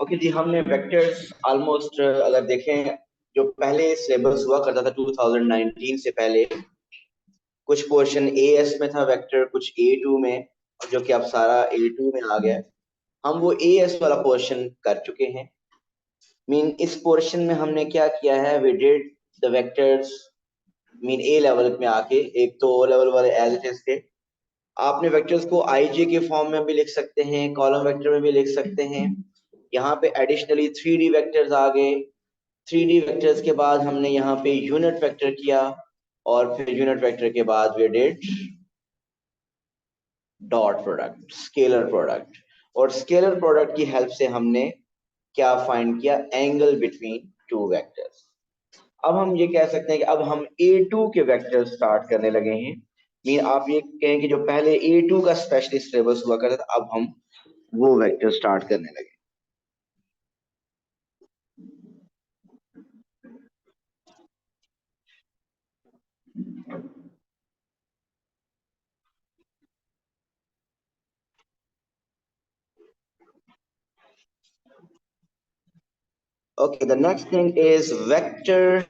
Okay जी, हमने vectors almost अगर देखें, जो पहले सिलेबस हुआ करता था 2019 से पहले, कुछ पोर्शन एएस में था वेक्टर, कुछ ए2 में, जो कि अब सारा ए2 में आ गया है। हम वो एएस वाला पोर्शन कर चुके हैं। मीन इस पोर्शन में हमने क्या किया है, we did the vectors mean A level में आके, एक तो ओ लेवल वाले एज इट इज थे। आपने वेक्टर्स को आईजे के फॉर्म में भी लिख सकते हैं, कॉलम वेक्टर में भी लिख सकते हैं। यहाँ पे एडिशनली 3D वेक्टर्स आ गए। 3D वेक्टर्स के बाद हमने यहाँ पे यूनिट वेक्टर किया, और फिर यूनिट वेक्टर के बाद we did dot product, scalar product. और स्केलर प्रोडक्ट की हेल्प से हमने क्या फाइंड किया, एंगल बिटवीन टू वेक्टर्स। अब हम ये कह सकते हैं कि अब हम A2 के वेक्टर स्टार्ट करने लगे हैं। मीन आप ये कहें कि जो पहले A2 का स्पेशलिस्ट सिलेबस हुआ करता था, अब हम वो वेक्टर स्टार्ट करने लगे। Okay, the next thing is vector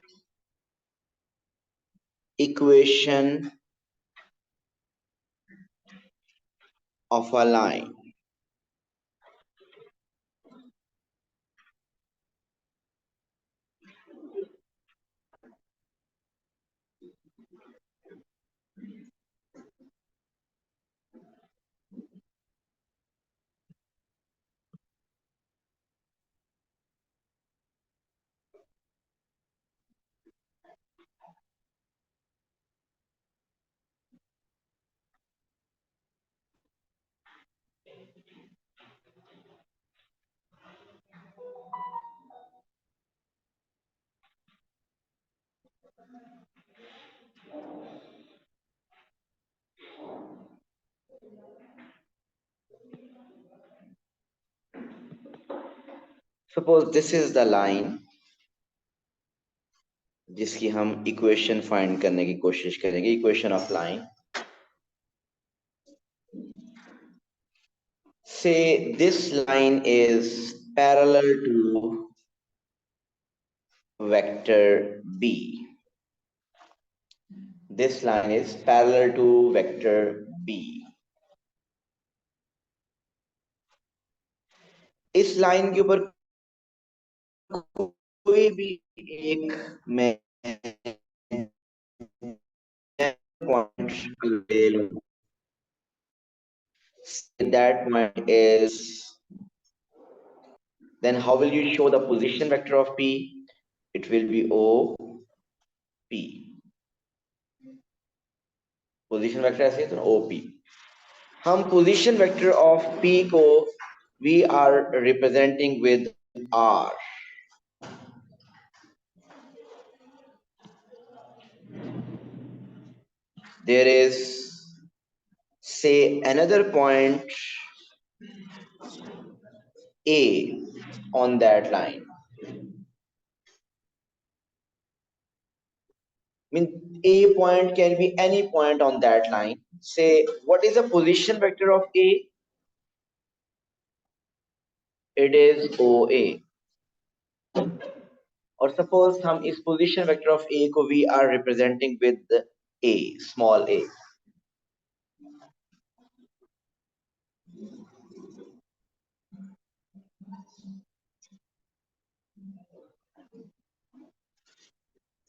equation of a line. Suppose this is the line जिसकी हम इक्वेशन फाइंड करने की कोशिश करेंगे, equation of line. Say this line is parallel to vector B. This line is parallel to vector B. इस line के ऊपर कोई भी एक मैं पॉइंट ले लूं, that point is, then how will you show the position vector of P? It will be OP. Position vector ऐसे है तो OP। हम पोजीशन वेक्टर ऑफ P को we are representing with R. There is, say, another point A on that line. I mean, A point can be any point on that line. Say, what is the position vector of A? It is OA. और suppose हम इस position vector of A को we are representing with A, small a.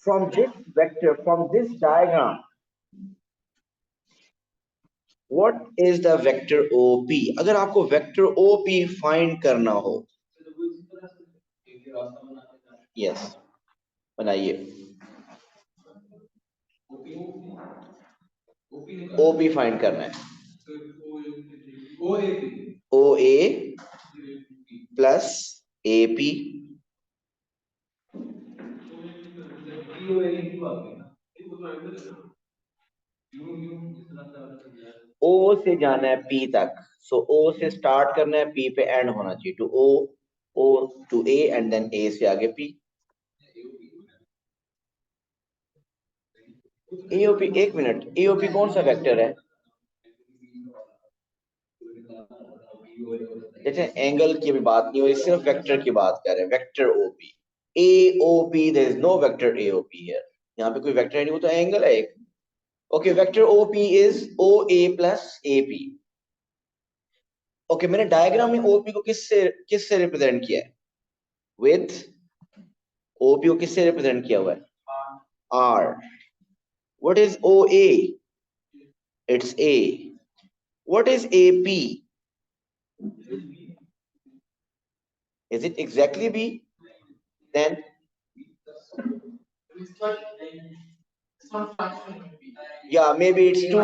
From this vector, from this diagram, what is the vector OP? अगर आपको vector OP find करना हो, yes, बनाइए। OP find करना है, OA plus AP O से जाना है P तक, सो O से स्टार्ट करना है, P पे एंड होना चाहिए, to O to A and then A से आगे P। AOP, एक मिनट, AOP कौन सा वेक्टर है? देखिए एंगल की भी बात नहीं हो रही, सिर्फ वेक्टर की बात कर रहे हैं, vector OP. A O P, there is no vector A O P here, यहाँ पे कोई वेक्टर नहीं, वो तो एंगल है एक। Okay, vector OP is O A plus A P. Okay, मैंने डायग्राम में ओपी को किससे रिप्रेजेंट किया है? विथ ओपी को किससे रिप्रेजेंट किया हुआ है? R. What is O A? It's A. What is A P? Is it exactly B? Then या maybe it's two,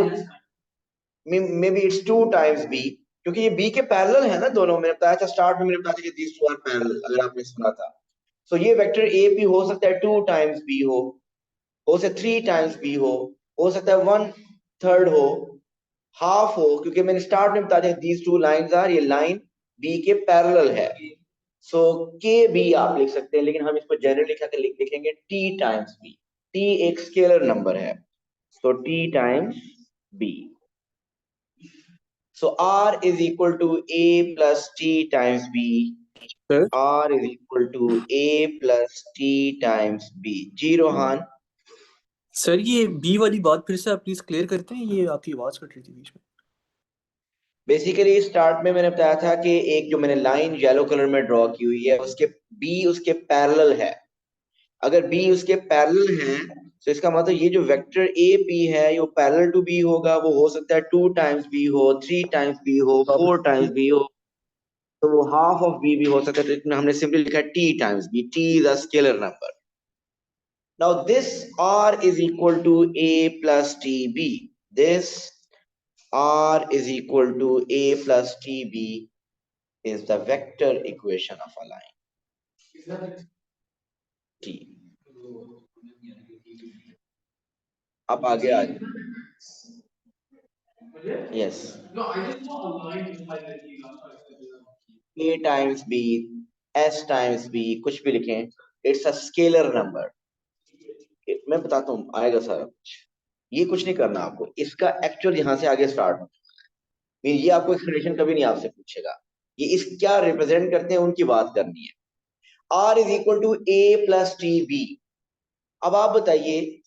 maybe it's two times B, क्योंकि ये बी के पैरेलल है ना दोनों। मैंने बताया था स्टार्ट में, मैंने बताया था कि दीस टू आर पैरेलल, अगर आपने सुना था। सो ये वेक्टर ए पी हो सकता है टू टाइम्स बी हो सकता है थ्री टाइम्स बी हो सकता है वन थर्ड हो, हाफ हो, क्योंकि मैंने स्टार्ट में बताया था दीज टू लाइंस आर, ये लाइन बी के पैरेलल है। सो के बी आप लिख सकते हैं, लेकिन हम इसको जनरली क्या लिखेंगे? T times B. टी एक स्केलर नंबर है, so T times B. So R is equal to A plus T times B. Sir R is equal to A plus T times B. जी Rohan. Sir ये B वाली बात फिर से आप please clear करते हैं, ये आपकी आवाज कट रही थी बीच में। बेसिकली स्टार्ट में मैंने बताया था कि एक जो मैंने लाइन येलो कलर में ड्रॉ की हुई है, उसके B उसके पैरेलल है। अगर B उसके पैरेलल है तो इसका मतलब ये जो वेक्टर ए पी है ये पैरेलल टू बी होगा। वो हो सकता है टू टाइम्स बी हो, थ्री टाइम्स बी हो, फोर टाइम्स बी हो, तो हाफ ऑफ बी भी हो सकता है। तो इसमें हमने सिंपली लिखा है T times B. T is a scalar number. Now this r is equal to a plus tb. This r is equal to a plus tb is the vector equation of a line t। अब आगे आ yes, a times b, s times b, कुछ भी लिखें, it's a scalar number. मैं बताता हूँ, आएगा सारा कुछ। ये कुछ नहीं करना आपको, इसका एक्चुअल यहाँ से आगे स्टार्ट होता है। ये आपको एक्सप्लेनेशन कभी नहीं आपसे पूछेगा, ये इस क्या रिप्रेजेंट करते हैं उनकी बात करनी है। R is equal to A plus T B. अब आप बताइए,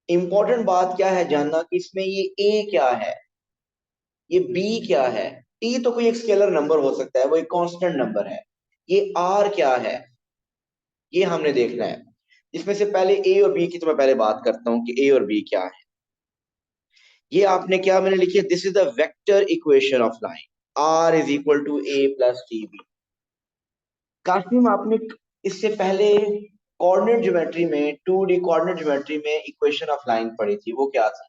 इंपॉर्टेंट बात क्या है जानना कि इसमें ये A क्या है, ये B क्या है। T तो कोई एक स्केलर नंबर हो सकता है, वो एक कांस्टेंट नंबर है। ये R क्या है, ये हमने देखना है। इसमें से पहले A और B की तो मैं पहले बात करता हूँ कि A और B क्या है। ये आपने क्या मैंने लिखी है, this is the vector equation of line. R is equal to A plus T B. Qasim, आपने इससे पहले कोऑर्डिनेट ज्योमेट्री में, 2D कोऑर्डिनेट ज्योमेट्री में इक्वेशन ऑफ लाइन पढ़ी थी, वो क्या थी?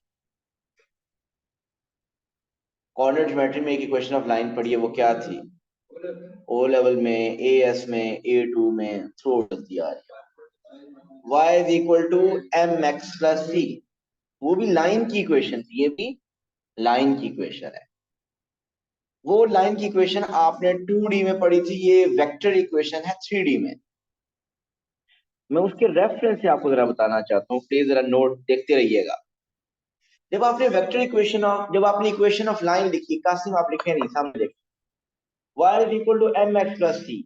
कोऑर्डिनेट ज्योमेट्री में एक इक्वेशन ऑफ लाइन पढ़ी है, वो क्या थी? ओ लेवल में, ए एस में, ए टू में, थ्रू चलती आ रही है। y is equal to M x plus C, वो भी लाइन की इक्वेशन थी, ये भी लाइन की इक्वेशन है। वो लाइन की इक्वेशन आपने 2D में पढ़ी थी, ये वेक्टर इक्वेशन है 3D में। मैं उसके रेफरेंस से आपको जरा बताना चाहता हूँ, प्लीज जरा नोट देखते रहिएगा। जब आपने इक्वेशन ऑफ लाइन लिखी, कासिम आप लिखे नहीं, सामने देखिए, y is equal to M x plus C.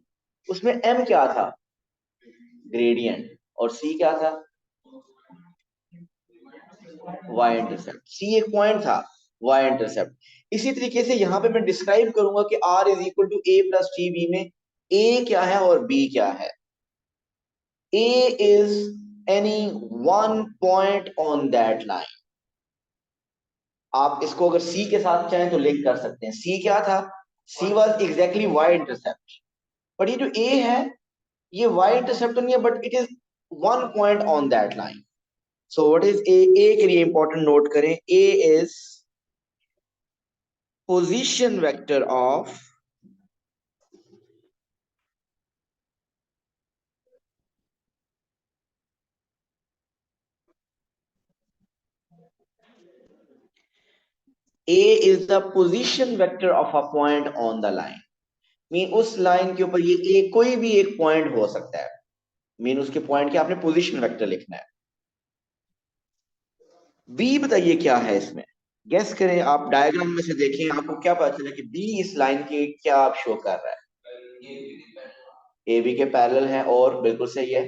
उसमें m क्या था? ग्रेडियंट। और c क्या था? y intercept. c एक पॉइंट था, y इंटरसेप्ट। इसी तरीके से यहाँ पे मैं डिस्क्राइब करूंगा कि r is equal to a plus T B में a क्या है और b क्या है। a is any one point on that line। आप इसको अगर C के साथ चाहें तो लिंक कर सकते हैं। C क्या था? C was exactly y intercept। But ये जो A है, ये y intercept तो नहीं है, but it is one point on that line। So what is A? A के लिए इंपॉर्टेंट नोट करें, A is position vector of A is the position vector of a point on the line। Mean उस line के ऊपर ये A कोई भी एक पॉइंट हो सकता है। मीन उसके पॉइंट के आपने पोजीशन वेक्टर लिखना है। B बताइए क्या है इसमें? गेस करें आप, डायग्राम में से देखें आपको क्या पता चला कि बी इस लाइन के क्या आप शो कर रहा है। ए बी के पैरेलल है, और बिल्कुल सही है,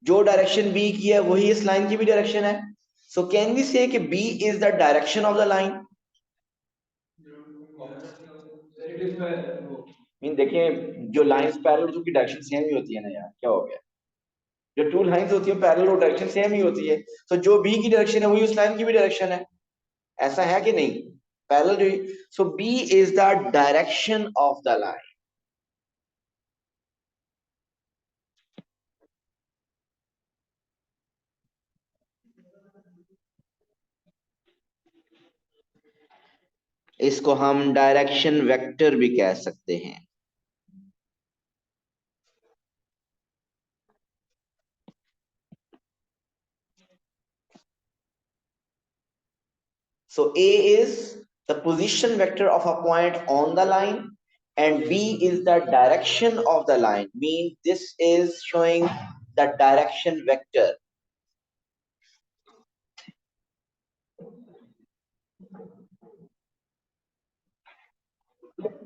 जो डायरेक्शन बी की है वही इस लाइन की भी डायरेक्शन है। सो कैन वी से कि B is the direction of the line. Mean देखिए, जो लाइंस पैरेलल होती है डायरेक्शन सेम ही होती है ना यार, क्या हो गया, जो टू लाइंस होती है पैरेलल वो डायरेक्शन सेम ही होती है। तो जो बी की डायरेक्शन है वही उस लाइन की भी डायरेक्शन है, ऐसा है कि नहीं, पैरेलल जो। So B is the direction of the line. इसको हम डायरेक्शन वेक्टर भी कह सकते हैं। So A is the position vector of a point on the line, and B is the direction of the line. Mean this is showing the direction vector.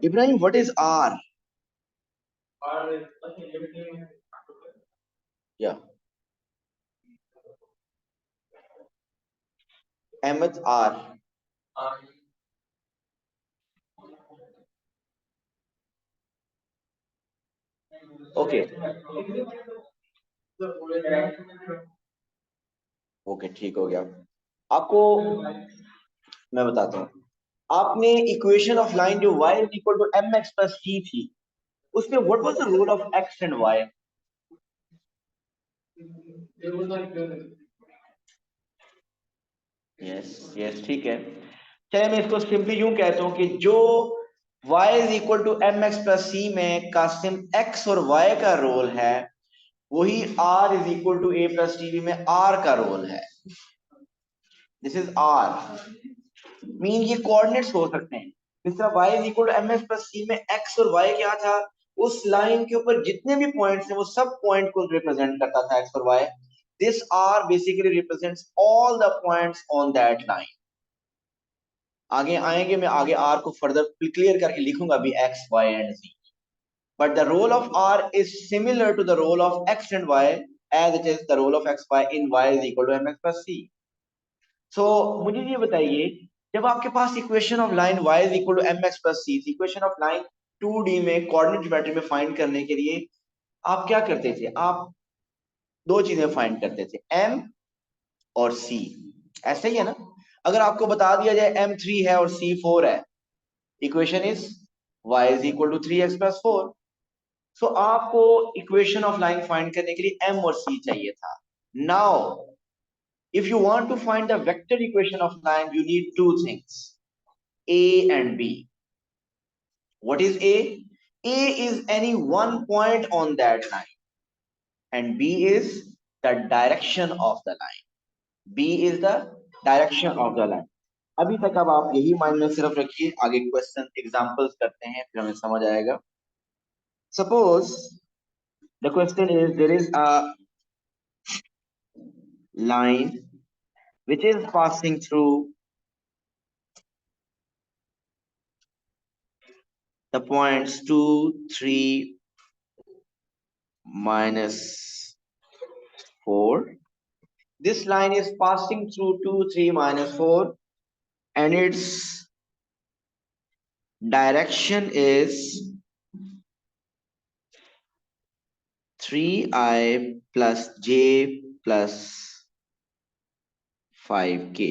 Ibrahim, what is R? Yeah. Ahmed, R. Okay. Okay, ठीक हो गया। आपको मैं बताता हूँ, आपने equation of line जो y is equal to M x plus C थी, उसमें what was the role of x and y? Yes yes, ठीक है। चलिए मैं इसको सिंपली यूं कहता हूं कि जो y is equal to M x plus c में कासिम x और y का रोल है, वही r is equal to a plus TV में r का रोल है। This is r। मीन ये कोऑर्डिनेट्स हो सकते हैं। जिस तरह y is equal to M x plus c में x और y क्या था, उस लाइन के ऊपर जितने भी पॉइंट्स हैं वो सब पॉइंट को रिप्रेजेंट करता था x और y। This r basically represents all the points on that line. आगे आएंगे, मैं आगे r को फर्दर क्लियर करके लिखूंगा भी x y and z। But the role of r is similar to the role of x and y as it is the role of x y in y is equal to mx plus c। So मुझे ये बताइए, जब आपके पास equation of line y is equal to mx plus c थी, equation of line 2D में coordinate geometry में find करने के लिए आप क्या करते थे? आप दो चीजें फाइंड करते थे, m और c। ऐसा ही है ना? अगर आपको बता दिया जाए m 3 है और c 4 है, equation is y is equal to 3x plus 4। So आपको इक्वेशन ऑफ लाइन फाइंड करने के लिए m और c चाहिए था। Now if you want to find the vector equation of line, you need two things, a and b. What is a? A is any one point on that line, and b is the direction of the line. b is the direction of the line. अभी तक अब आप यही mind में सिर्फ रखिए, आगे question examples करते हैं फिर हमें समझ आएगा। Suppose the question is, there is a line which is passing through the points 2, 3, minus 4. This line is passing through 2, 3, minus 4, and its direction is 3i plus j plus 5k.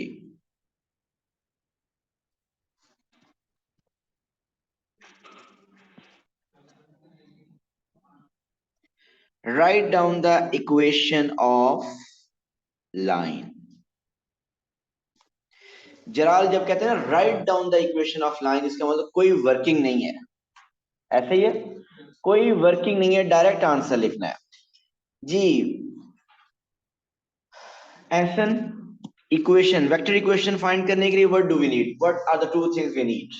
Write down the equation of line. जलाल जब कहते हैं ना write down the equation of line, इसका मतलब कोई working नहीं है, ऐसा ही है, कोई वर्किंग नहीं है, डायरेक्ट आंसर लिखना है जी। As in equation, vector equation find करने के लिए what do we need, what are the two things we need?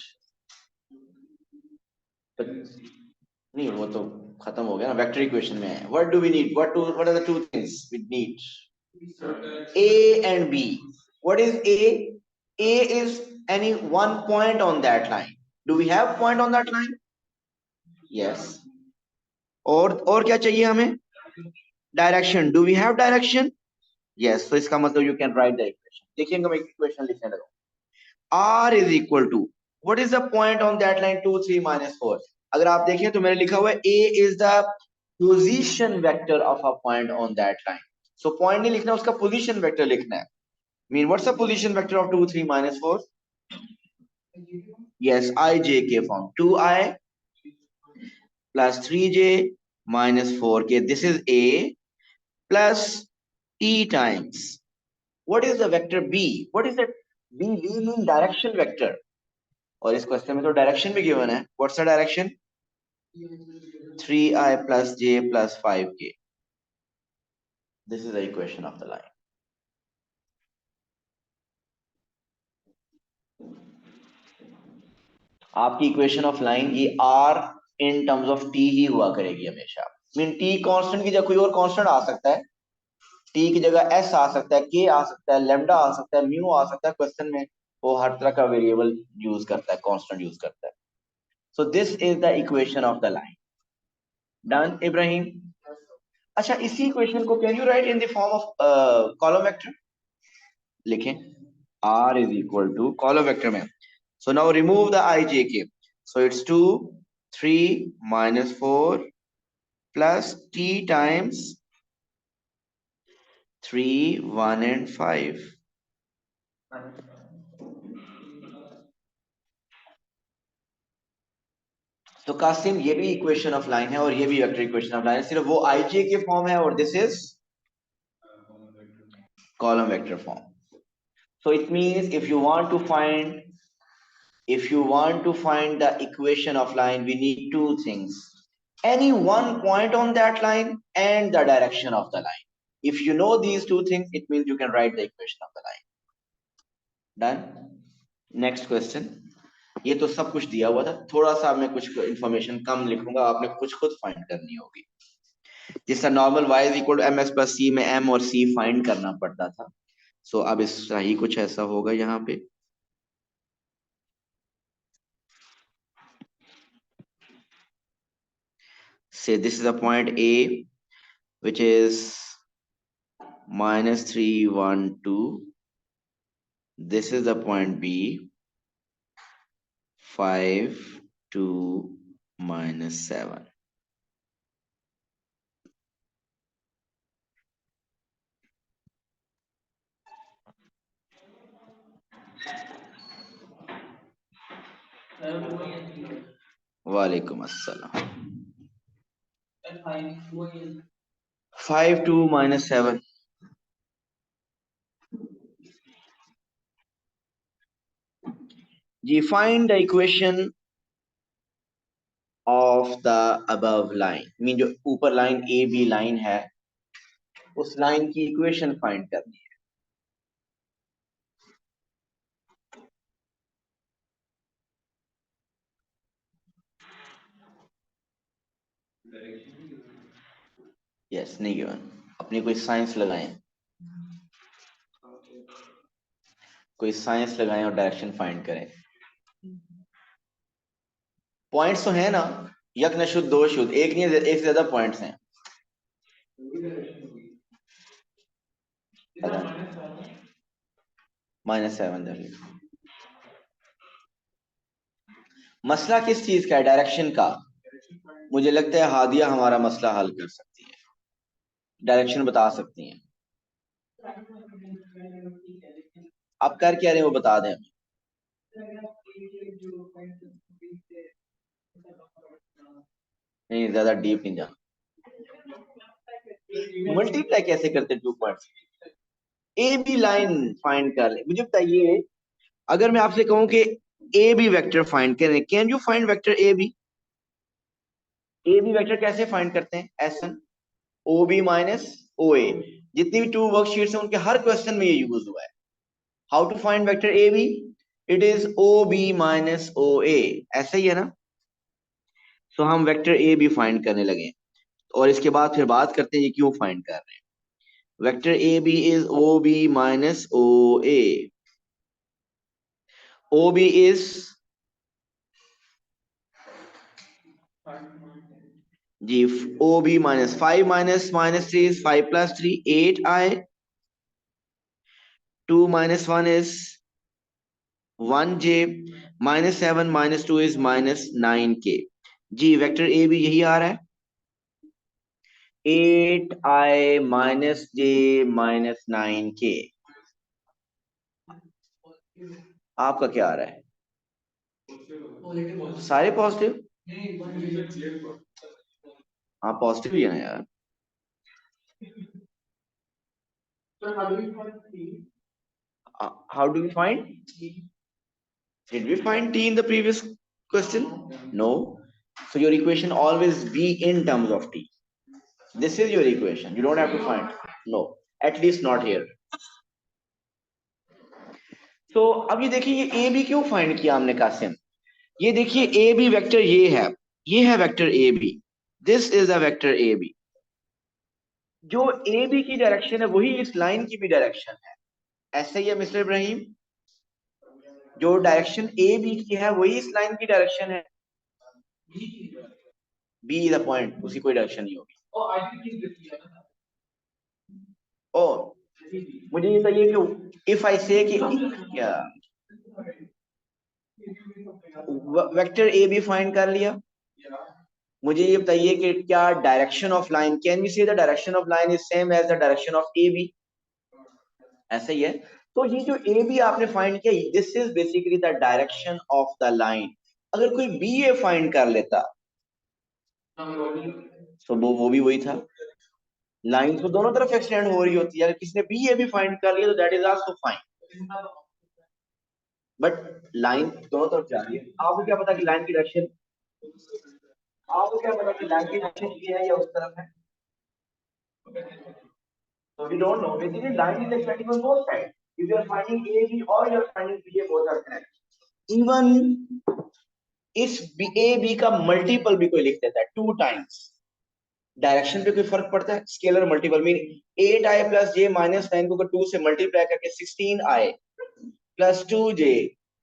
नहीं, वो तो खत्म हो गया ना, वेक्टर इक्वेशन में है। What do we need, what are the two things we need? A and B. What is A? A is any one point on that line. Do we have point on that line? Yes. और क्या चाहिए हमें? Direction. Do we have direction? Yes. So इसका मतलब you can write the equation. देखिएगा मैं equation लिखने लगा. R is equal to what is the point on that line 2 3 minus 4. अगर आप देखें तो मैंने लिखा हुआ है A is the position vector of a point on that line. So point नहीं लिखना, उसका position vector लिखना है. Mean what's the position vector of 2 3 minus 4? Yes, ijk form. 2i plus 3j minus 4k. This is A plus t times. What is the vector B? What is that? B mean direction vector. और इस question में तो direction भी given है. What's the direction? 3i plus j plus 5k. This is the equation of the line. आपकी equation of line ये r in terms of t ही हुआ करेगी हमेशा. मीन t कांस्टेंट की जगह कोई और कांस्टेंट आ सकता है. t की जगह s आ सकता है, k आ सकता है, लैम्डा आ सकता है, म्यू आ सकता है. क्वेश्चन में वो हर तरह का वेरिएबल यूज करता है, कांस्टेंट यूज करता है. So this is the equation of the line. Done Ibrahim? अच्छा, इसी इक्वेशन को can you right in the form of column vector? लिखें r is equal to column vector में. So now remove the ijk. So it's 2 3 minus 4 plus t times 3 1 and 5. तो कासिम ये भी equation of line है और ये भी वेक्टर इक्वेशन ऑफ लाइन है, सिर्फ वो आईजे के फॉर्म है और this is column vector form. So it means if you want to find the equation of line, we need two things: any one point on that line and the direction of the line. If you know these two things, it means you can write the equation of the line. Done. Next question. ये तो सब कुछ दिया हुआ था, थोड़ा सा मैं कुछ इंफॉर्मेशन कम लिखूंगा, आपने कुछ खुद फाइंड करनी होगी. जिसका normal y is equal to ms plus c में m और c फाइंड करना पड़ता था. सो अब इसका ही कुछ ऐसा होगा यहाँ पे. Say this is a point A, which is minus 3 1 2. This is the point B, 5 2 minus 7. वालेकुम अस्सलाम. 5 2 minus 7. जी, find the equation of the above line. Mean जो ऊपर लाइन ए बी लाइन है, उस लाइन की इक्वेशन फाइंड करनी है. यस, नहीं गिवन. अपनी कोई साइंस लगाएं, कोई साइंस लगाएं और डायरेक्शन फाइंड करें. पॉइंट्स तो है ना, यक नशुद्ध दो शुद्ध, एक नहीं एक से ज्यादा पॉइंट्स हैं. -7. मसला किस चीज का है? डायरेक्शन का. मुझे लगता है हादिया हमारा मसला हल कर सकती है, डायरेक्शन बता सकती हैं. आप कर क्या रहे हो, बता दें. नहीं, ज्यादा डीप नहीं जाना. मल्टीप्लाई कैसे करते 2 points? A B line find कर ले. मुझे बताइए, अगर मैं आपसे कहूं कि ए बी वेक्टर फाइंड करें, can you find vector A B? A B vector कैसे फाइंड करते हैं? As in O B minus O A. जितनी भी 2 वर्कशीट्स हैं उनके हर क्वेश्चन में ये यूज हुआ है. How to find vector A B? It is O B minus O A. ऐसा ही है ना. सो हम वेक्टर ए बी फाइंड करने लगे और इसके बाद फिर बात करते हैं ये क्यों फाइंड कर रहे हैं. Vector A B is O B minus O A. OB is जी OB minus 5 minus 3 is 5 plus 3 8I 2 minus 1 is 1J minus 7 minus 2 is minus 9K जी वेक्टर AB यही आ रहा है 8I minus J minus 9K आपका क्या आ रहा है सारे पॉजिटिव हाँ पॉजिटिव ही है ना यार how do we find did we find T in the previous question no so your equation always be in terms of T this is your equation you don't have to find no at least not here so अब ये देखिए ये a b क्यों find किया हमने कासिम ये देखिए a b vector ये है vector a b this is a vector a b जो ए बी की डायरेक्शन है वही इस लाइन की भी डायरेक्शन है ऐसे ही है मिस्टर इब्राहिम जो डायरेक्शन ए बी की है वही इस लाइन की डायरेक्शन है बी इज द पॉइंट उसी कोई डायरेक्शन नहीं होगी ओ मुझे ये बताइए कि इफ आई से कि क्या वेक्टर ए बी फाइंड कर लिया मुझे ये बताइए कि क्या direction of line can we say the direction of line is same as the direction of A B ऐसा ही है तो ये जो ए बी आपने फाइंड किया this is basically the direction of the line अगर कोई बी ए फाइंड कर लेता तो वो भी वही था लाइन तो दोनों तरफ एक्सटेंड हो रही होती है अगर किसी ने बी ए भी फाइंड कर लिया तो that is also fine but line दोनों तरफ जा रही है आपको क्या पता कि लाइन की डायरेक्शन आपको क्या पता कि लाइन की डायरेक्शन ये है या उस तरफ है so we don't know basically line is extending on both sides if you are finding a b or you are finding b a both are correct even इस ए बी का multiple भी कोई लिख देता है 2 टाइम्स डायरेक्शन पे कोई फर्क पड़ता है scalar multiple mean 8I plus j minus 9 को 2 से मल्टीप्लाई करके 16I plus 2J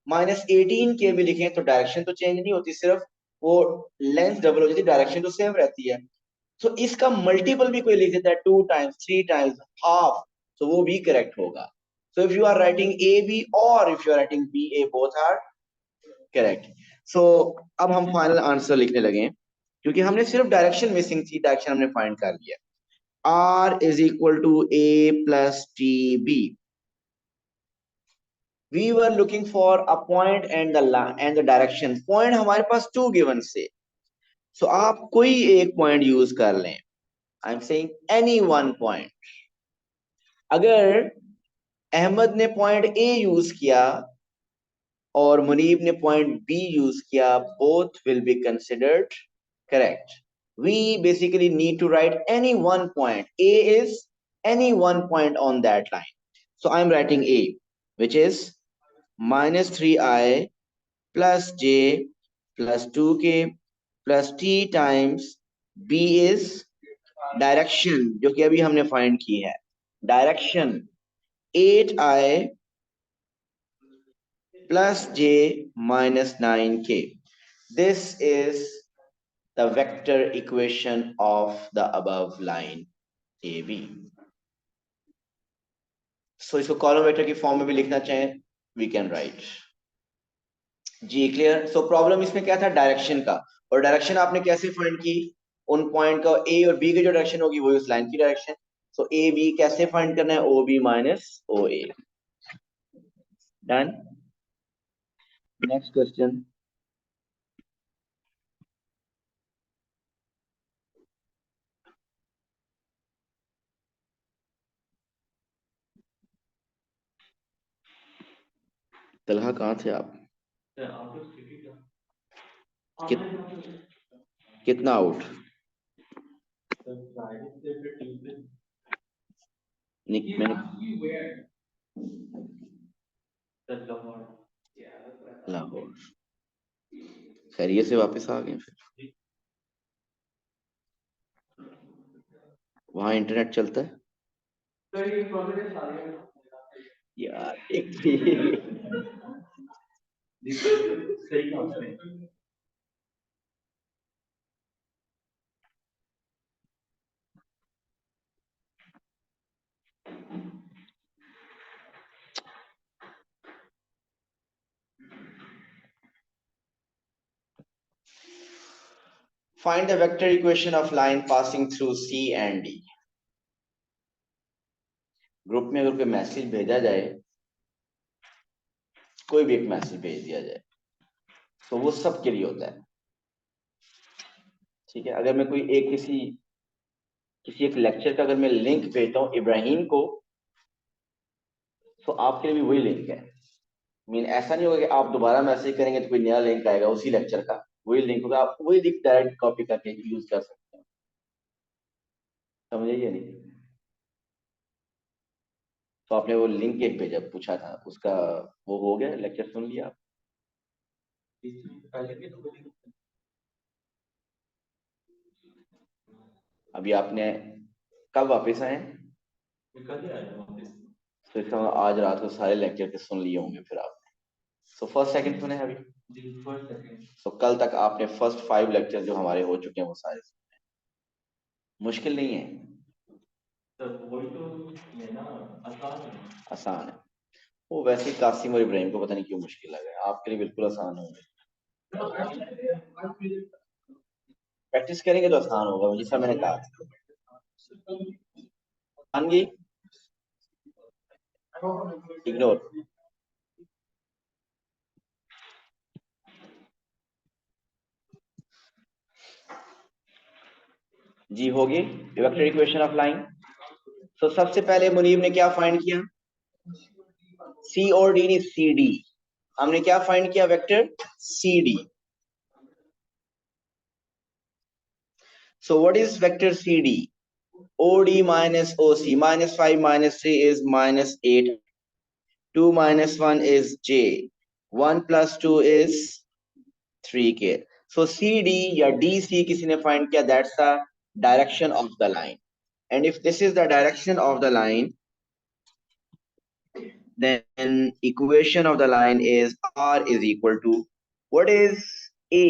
minus 18K भी लिखें तो डायरेक्शन तो चेंज नहीं होती सिर्फ वो लेंथ डबल हो जाती है डायरेक्शन तो सेम रहती है तो इसका मल्टीपल भी कोई लिख देता है 2 टाइम्स 3 टाइम्स हाफ तो वो भी करेक्ट होगा so if you are writing AB or if you are writing BA both are correct so अब हम फाइनल आंसर लिखने लगे क्योंकि हमने सिर्फ डायरेक्शन मिसिंग थी डायरेक्शन हमने फाइंड कर लिया R is equal to A plus TB we were looking for a point and the direction point हमारे पास 2 given से so आप कोई एक पॉइंट यूज कर लें I'm saying any one point अगर अहमद ने पॉइंट ए यूज किया और मुनीब ने पॉइंट बी यूज किया both will be considered correct we basically need to write any one point a is any one point on that line so I'm writing a which is minus 3I plus j plus 2k plus t times b is direction जो कि अभी हमने find की है direction 8I plus j minus 9k this is the vector equation of the above line AB so इसको column vector की form में भी लिखना चाहें we can write जी क्लियर सो प्रॉब्लम इसमें क्या था डायरेक्शन का और डायरेक्शन आपने कैसे फाइंड की उन पॉइंट का ए और बी की जो डायरेक्शन होगी वो उस लाइन की डायरेक्शन सो ए बी कैसे फाइंड करना है ओ बी माइनस ओ ए डन नेक्स्ट क्वेश्चन तलहा कहाँ थे आप कितना आउट लाहौर खैरियत से वापस आ गए फिर वहां इंटरनेट चलता है यार एक Find the vector equation of line passing through C and D. Group में अगर कोई मैसेज भेजा जाए, कोई भी एक मैसेज भेज दिया जाए, तो वो सबके लिए होता है, ठीक है। अगर मैं कोई एक किसी एक लेक्चर का अगर मैं लिंक भेजता हूँ इब्राहिम को, तो आपके लिए भी वही लिंक है। ऐसा नहीं होगा कि आप दोबारा मैसेज करेंगे तो कोई नया लिंक आएगा उसी लेक्चर का, वही लिंक होगा, आप वही लिंक डायरेक्ट कॉपी करके यूज कर सकते हैं। समझे या नहीं? तो आपने वो लिंक एक भेजा, पूछा था, उसका वो हो गया, लेक्चर सुन लिया आप? अभी आपने कब वापस आए? तो इसका मतलब आज रात को सारे लेक्चर के सुन लिए होंगे फिर आपने। सो फर्स्ट सेकंड सुने अभी? सो कल तक आपने फर्स्ट 5 लेक्चर जो हमारे हो चुके हैं वो सारे सुने। मुश्किल नहीं है, आसान है। वो वैसे ही कासिम और इब्राहिम को पता नहीं क्यों मुश्किल लगा है, आपके लिए बिल्कुल आसान होंगे। प्रैक्टिस करेंगे तो आसान होगा, जैसा मैंने कहा। इग्नोर। जी होगी वेक्टर इक्वेशन ऑफ लाइन। तो सबसे पहले मुनीब ने क्या फाइंड किया? सी और डी नहीं, सी डी। हमने क्या फाइंड किया? Vector C D. So what is vector C D? OD minus OC, minus 5 minus 3 is minus 8, 2 minus 1 is J, 1 plus 2 is 3K. So CD या DC किसी ने find किया, that's the direction of the line. And if this is the direction of the line, then equation of the line is R is equal to, what is A?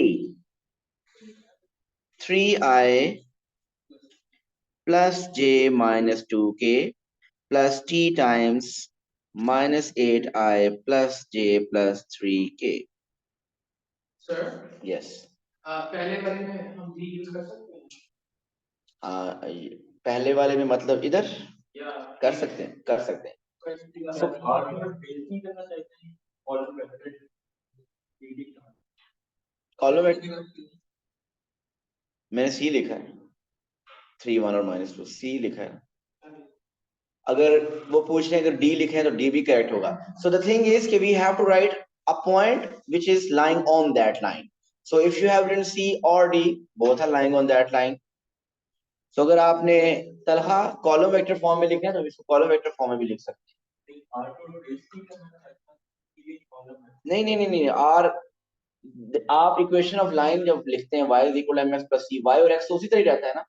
3I plus J minus 2K plus T times minus 8I plus J plus 3K. Sir? Yes. पहले वाले में हम D use कर सकते हैं? पहले वाले में मतलब इधर कर सकते हैं, कर सकते हैं। So, कॉलम वेक्टर मैंने C लिखा है, 3 1 और -2 C लिखा है। अगर वो पूछ रहे हैं अगर डी लिखे तो डी भी करेक्ट होगा। सो द थिंग इज कि we have to write a point which is lying on that line. So if you have written C और D, both are lying on that line. So अगर आपने Talha column vector form में लिखना है तो इसको column vector form में भी लिख सकते हैं। नहीं नहीं नहीं नहीं, आर आप इक्वेशन ऑफ लाइन जब लिखते हैं y is equal mx plus c, y और x तो उसी तरह ही रहता है ना।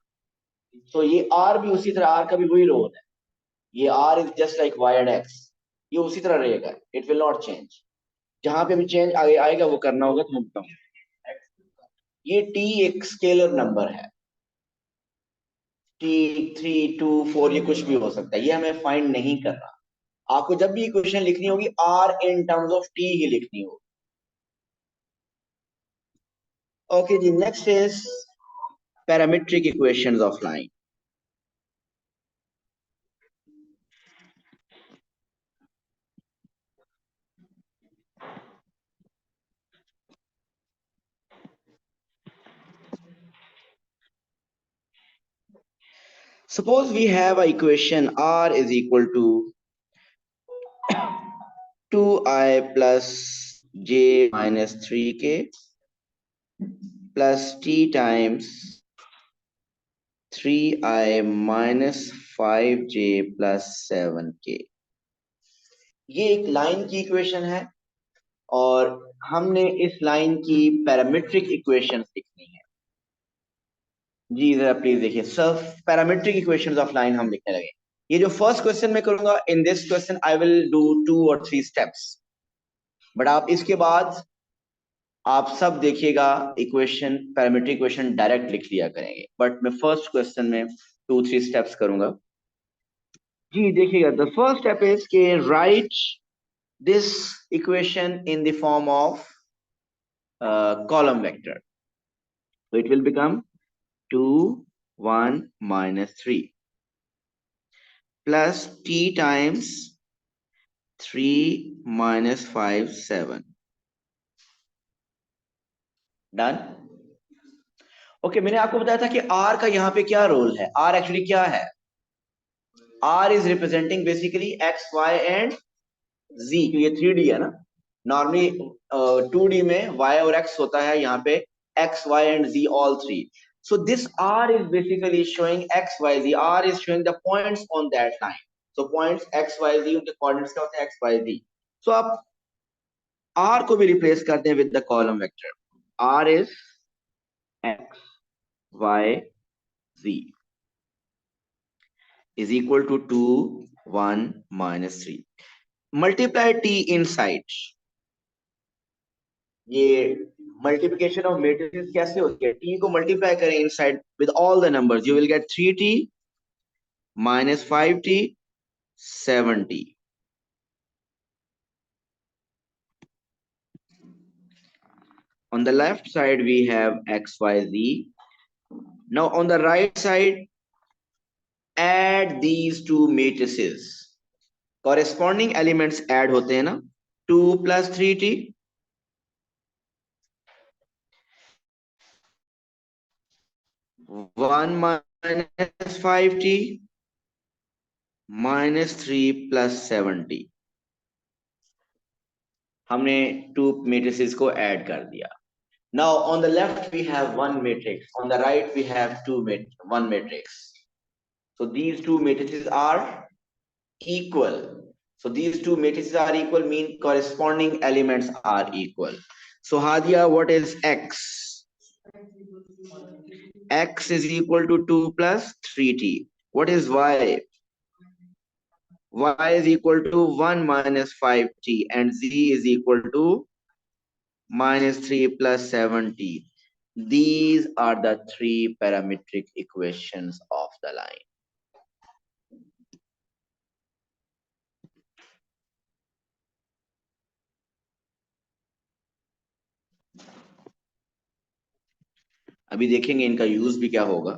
तो ये r भी उसी तरह, r का भी वही रोल है। ये r is just like y and x, ये उसी तरह रहेगा, इट विल नॉट चेंज। जहां पे भी चेंज आएगा वो करना होगा तो मैं बताऊंगा। ये t एक स्केलर नंबर है, t 3 2 4 ये कुछ भी हो सकता है, ये हमें फाइंड नहीं करना। आपको जब भी इक्वेशन लिखनी होगी r in terms of t ही लिखनी होगी। ओके जी, next is parametric equations of line. Suppose we have a equation R is equal to 2I plus J minus 3K plus T times 3I minus 5J plus 7K। ये एक line की equation है और हमने इस line की parametric equation लिखनी है। जी जरा प्लीज देखिए, सब पैरामीट्रिक इक्वेशंस ऑफ लाइन हम लिखने लगे। ये जो फर्स्ट क्वेश्चन मैं करूंगा, in this question I will do 2 और 3 स्टेप्स, बट आप इसके बाद आप सब देखिएगा इक्वेशन, पैरामीट्रिक इक्वेशन डायरेक्ट लिख लिया करेंगे, बट मैं फर्स्ट क्वेश्चन में 2-3 स्टेप्स करूंगा। जी देखिएगा, द फर्स्ट स्टेप इज के right this equation in the form of column vector. So it will become 2 1 minus 3 plus t times 3 minus 5 7. Done. Okay, मैंने आपको बताया था कि r का यहाँ पे क्या रोल है। r एक्चुअली क्या है? r is representing basically x, y and z। ये 3D है ना। नॉर्मली 2D में y और x होता है, यहाँ पे x, y and z all three. So this r is basically showing x, y, z. r is showing the points on that line. So points x, y, z, उनके coordinates क्या होते हैं? x, y, z. So आप r को भी replace करते हैं with the column vector. r is x, y, z is equal to 2 1 minus 3. Multiply t inside. ये मल्टीप्लिकेशन ऑफ मैट्रिसेस कैसे होती है? t को मल्टीप्लाई करें inside with all the numbers, you will get 3t minus 5t 7t. On the left side we have x, y, z. Now on the right side, add these two matrices. Corresponding elements add होते हैं ना। 2 plus 3t, 1 minus 5t minus 3 plus 7t. हमने two matrices को add कर दिया। Now on the left we have one matrix, on the right we have one matrix. So these two matrices are equal. So these two matrices are equal, mean corresponding elements are equal. So Hadia, what is x? X is equal to 2 plus 3t. What is y? Y is equal to 1 minus 5t and z is equal to minus 3 plus 7t. These are the three parametric equations of the line. अभी देखेंगे इनका use भी क्या होगा।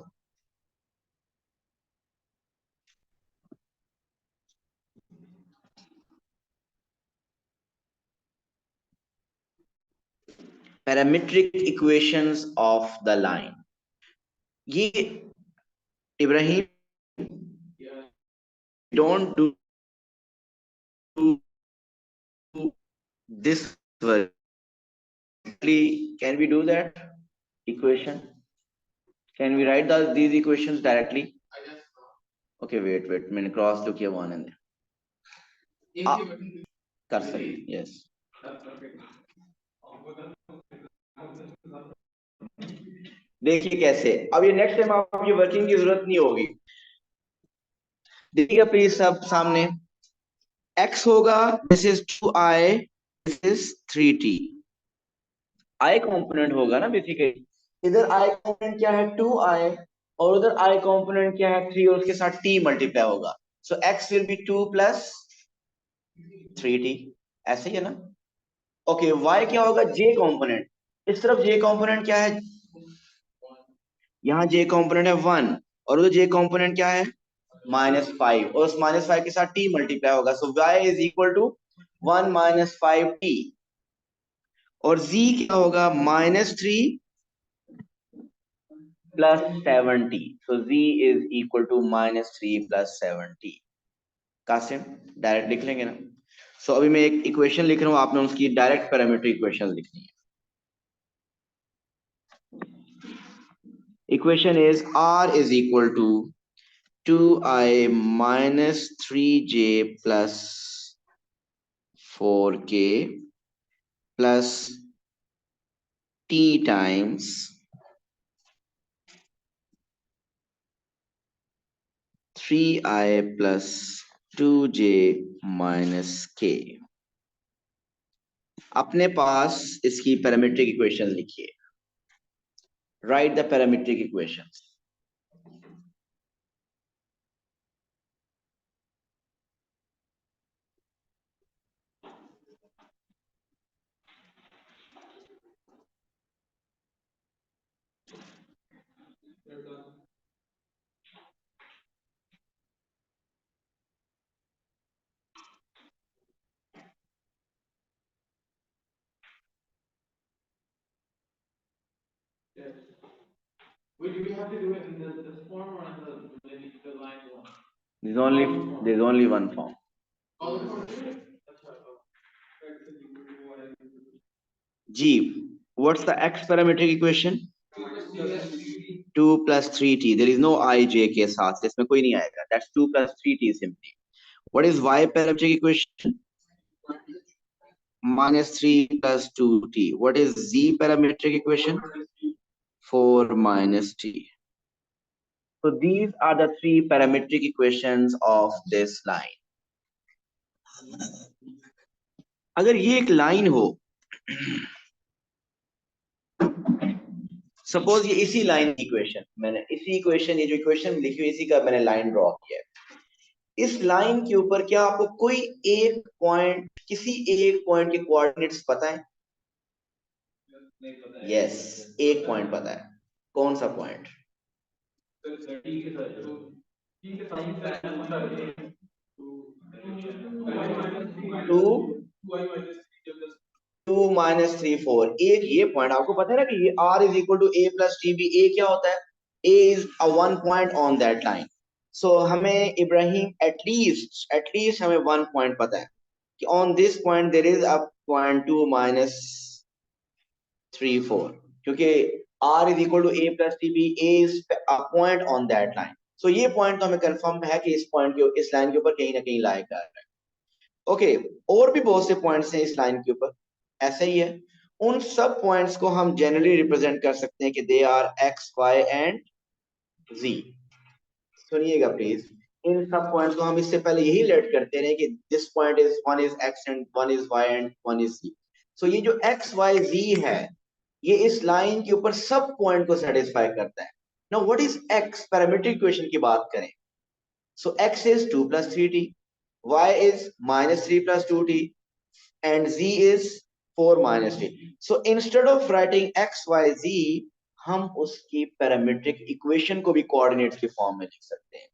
Parametric equations of the line. ये Ibrahim, don't do this work. Can we do that equation? Can we write these equations directly? Okay, wait, मैंने cross तो किया one and कर सकते, yes. देखिए कैसे, अब ये नेक्स्ट टाइम आपकी वर्किंग की जरूरत नहीं होगी। देखिएगा प्लीज सब सामने, x होगा, this is 2i, this is 3t। i component होगा ना बेसिकली, इधर i कंपोनेंट क्या है? 2i, और उधर i कंपोनेंट क्या है? 3, और उसके साथ t मल्टीप्लाई होगा। सो x will be 2 plus 3t, ऐसे ही है ना। ओके, y क्या होगा? j component. इस तरफ j कंपोनेंट क्या है? यहाँ j कंपोनेंट है 1, और उधर j कंपोनेंट क्या है? -5, और उस -5 के साथ t मल्टीप्लाई होगा। So y is equal to 1 minus 5t, और z क्या होगा? -3 plus 7t. So z is equal to -3 plus 7t. Qasim direct लिख लेंगे ना। सो अभी मैं एक इक्वेशन लिख रहा हूं, आपने उसकी डायरेक्ट पैरामीट्रिक इक्वेशन लिखनी है। Equation is r is equal to 2i minus 3j plus 4k plus t times 3i plus 2j minus k. अपने पास इसकी पैरामीट्रिक इक्वेशन लिखिए। Right the parametric equations. We have to do it in this form or in the line one? There's only one form. G, what's the x parametric equation? 2 plus 3t. There is no I, j के साथ, इसमें कोई नहीं आएगा. That's 2 plus 3t simply. What is y parametric equation? Minus 3 plus 2t. What is z parametric equation? 4 minus t. So these are the three parametric equations of this line. अगर ये एक line हो, सपोज ये इसी line की equation, मैंने इसी equation, ये जो इक्वेशन लिखी हुई इसी का मैंने लाइन ड्रॉ किया है। इस लाइन के ऊपर क्या आपको कोई एक पॉइंट, किसी एक पॉइंट के कोऑर्डिनेट्स पता है? यस, एक पॉइंट पता है। कौन सा पॉइंट? To minus 3 4। एक ये पॉइंट आपको पता है ना कि ये r is equal to a plus T b. A क्या होता है? a is a one point on that line. So हमें इब्राहिम एटलीस्ट हमें वन पॉइंट पता है कि on this point there is a point 2 माइनस 3 4, क्योंकि r is equal to a plus T b, a is a point on that line. So ये point तो हमें कंफर्म है कि इस पॉइंट के, इस लाइन के ऊपर कहीं ना कहीं लाई कर रहा है। ओके, और भी बहुत से पॉइंट्स हैं इस लाइन के ऊपर, ऐसा ही है। उन सब पॉइंट्स को हम जनरली रिप्रेजेंट कर सकते हैं कि they are x, y and z. सुनिएगा प्लीज, इन सब पॉइंट्स को हम इससे पहले यही लेट करते रहे कि this point is, one is x and one is y and one is z. So ये जो एक्स वाई जी है, ये इस लाइन के ऊपर सब पॉइंट को सेटिस्फाई करता है। Now what is x? Parametric equation की बात करें, सो x is 2 plus 3t, y is minus 3 plus 2t, and z is 4 minus t. So instead of writing x, y, z, हम उसकी पैरामीट्रिक इक्वेशन को भी कोऑर्डिनेट्स के फॉर्म में लिख सकते हैं।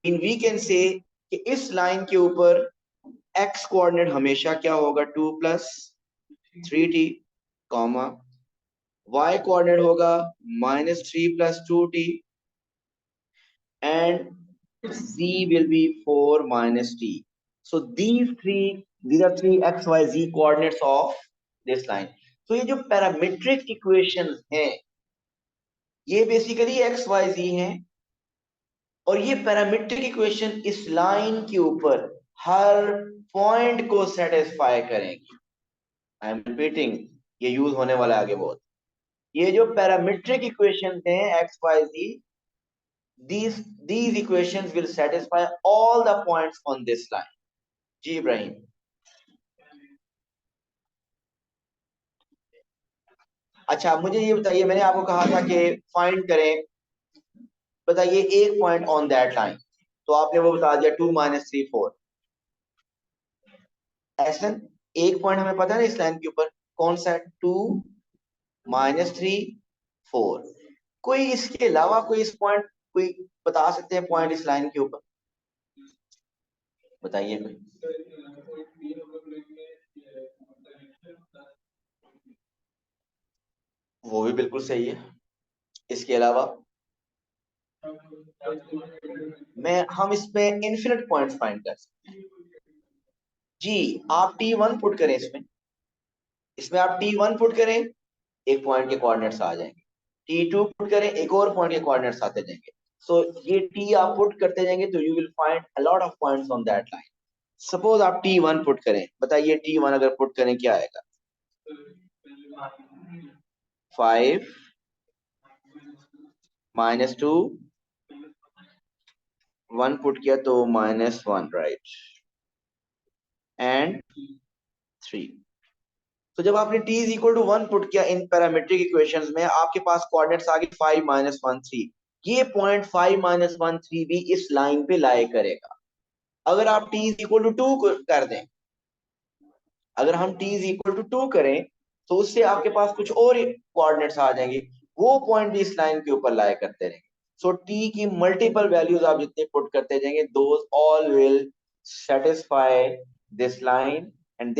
इन वी कैन से कि इस लाइन के ऊपर x कोऑर्डिनेट हमेशा क्या होगा? 2 plus 3t, comma y coordinate होगा minus 3 plus 2t, and z will be 4 minus t. So these are three x, y, z coordinates of this line. So ये जो पैरामीट्रिक इक्वेशंस हैं, ये बेसिकली x, y, z हैं, और ये parametric equation इस line के ऊपर हर पॉइंट को सेटिस्फाई करेंगी। आई एम रिपीटिंग, ये यूज होने वाला है आगे बहुत। ये जो पैरामीट्रिक इक्वेशंस हैं x, y, z, these equations will satisfy all the points on this line. जी इब्राहिम। अच्छा, मुझे ये बताइए, मैंने आपको कहा था कि फाइंड करें, बताइए एक पॉइंट ऑन दैट लाइन, तो आपने वो बता दिया 2 माइनस 3 4। ऐसा एक पॉइंट हमें पता है ना इस लाइन के ऊपर, कौन सा है? 2 माइनस 3 4। कोई इसके अलावा कोई इस पॉइंट, कोई बता सकते हैं पॉइंट इस लाइन के ऊपर? बताइए कोई। वो भी बिल्कुल सही है। इसके अलावा हम इसमें इन्फिनिट पॉइंट्स फाइंड कर सकते हैं। जी, आप T1 पुट करें इसमें आप T1 पुट करें, एक पॉइंट के कोऑर्डिनेट्स आ जाएंगे। T2 पुट करें, एक और पॉइंट के कोऑर्डिनेट्स आते जाएंगे। सो ये T आप पुट करते जाएंगे तो you will find a lot of points on that line. Suppose आप T1 पुट करें, बताइए T1 अगर पुट करें क्या आएगा? 5 minus 2, 1 पुट किया तो -1, राइट, एंड 3। तो जब आपने t is equal to 1 put किया इन पैरामीट्रिक इक्वेशंस में, आपके पास कोऑर्डिनेट्स आ गए 5 माइनस 1 3। ये पॉइंट 5 माइनस 1 3 भी इस लाइन पे लाई करेगा। अगर आप t इज इक्वल टू 2 कर दें, अगर हम t इज इक्वल टू 2 करें, तो उससे आपके पास कुछ और कोऑर्डिनेट्स आ जाएंगे, वो पॉइंट भी इस लाइन के ऊपर लाई करते रहेंगे। सो t की मल्टीपल वैल्यूज आप जितने पुट करते जाएंगे, those all will satisfy this line and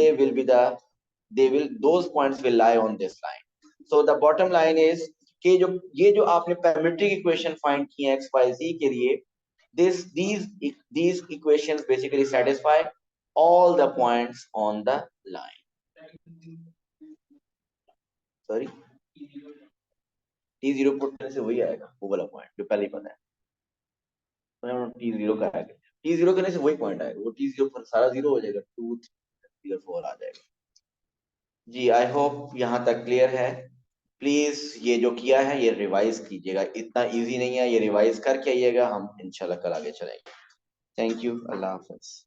those points will lie on this line. So the bottom line is कि जो ये जो आपने पैरामीट्रिक इक्वेशन फाइंड की है x y z के लिए, these equations basically satisfy all the points on the line. Sorry, t0 put करने से वही आएगा, वो वाला पॉइंट जो पहले ही पता है। t0 का आएगा, t0 करने से वही पॉइंट आएगा, वो t0 पर सारा जीरो हो जाएगा, 2 3 4 आ जाएगा। जी, आई होप यहाँ तक क्लियर है। प्लीज ये जो किया है ये रिवाइज कीजिएगा, इतना इजी नहीं है, ये रिवाइज करके आइएगा, हम इंशाल्लाह कल आगे चलेंगे। Thank you, Allah Hafiz.